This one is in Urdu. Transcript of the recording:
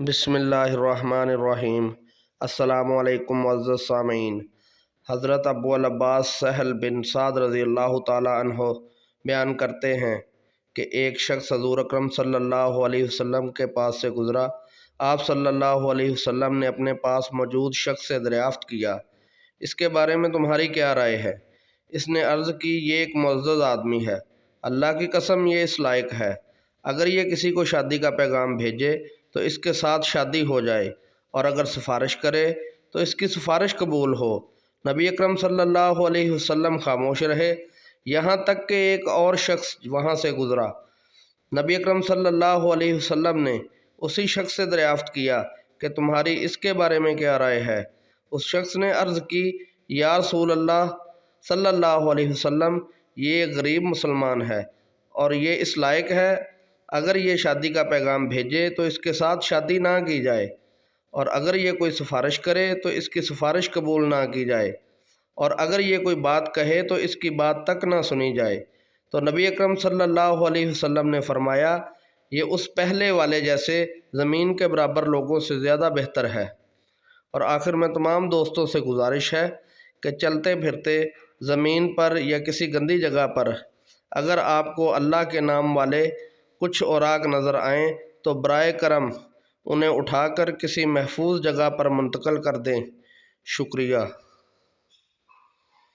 بسم اللہ الرحمن الرحیم۔ السلام علیکم معزز سامعین۔ حضرت ابو العباس سہل بن سعد رضی اللہ تعالیٰ عنہ بیان کرتے ہیں کہ ایک شخص حضور اکرم صلی اللہ علیہ وسلم کے پاس سے گزرا۔ آپ صلی اللہ علیہ وسلم نے اپنے پاس موجود شخص سے دریافت کیا، اس کے بارے میں تمہاری کیا رائے ہے؟ اس نے عرض کی، یہ ایک معزز آدمی ہے، اللہ کی قسم یہ اس لائق ہے، اگر یہ کسی کو شادی کا پیغام بھیجے تو اس کے ساتھ شادی ہو جائے، اور اگر سفارش کرے تو اس کی سفارش قبول ہو۔ نبی اکرم صلی اللہ علیہ وسلم خاموش رہے، یہاں تک کہ ایک اور شخص وہاں سے گزرا۔ نبی اکرم صلی اللہ علیہ وسلم نے اسی شخص سے دریافت کیا کہ تمہاری اس کے بارے میں کیا رائے ہے؟ اس شخص نے عرض کی، یا رسول اللہ صلی اللہ علیہ وسلم، یہ غریب مسلمان ہے اور یہ اس لائق ہے، اگر یہ شادی کا پیغام بھیجے تو اس کے ساتھ شادی نہ کی جائے، اور اگر یہ کوئی سفارش کرے تو اس کی سفارش قبول نہ کی جائے، اور اگر یہ کوئی بات کہے تو اس کی بات تک نہ سنی جائے۔ تو نبی اکرم صلی اللہ علیہ وسلم نے فرمایا، یہ اس پہلے والے جیسے زمین کے برابر لوگوں سے زیادہ بہتر ہے۔ اور آخر میں تمام دوستوں سے گزارش ہے کہ چلتے پھرتے زمین پر یا کسی گندی جگہ پر اگر آپ کو اللہ کے نام والے کچھ اوراق نظر آئیں تو برائے کرم انہیں اٹھا کر کسی محفوظ جگہ پر منتقل کر دیں۔ شکریہ۔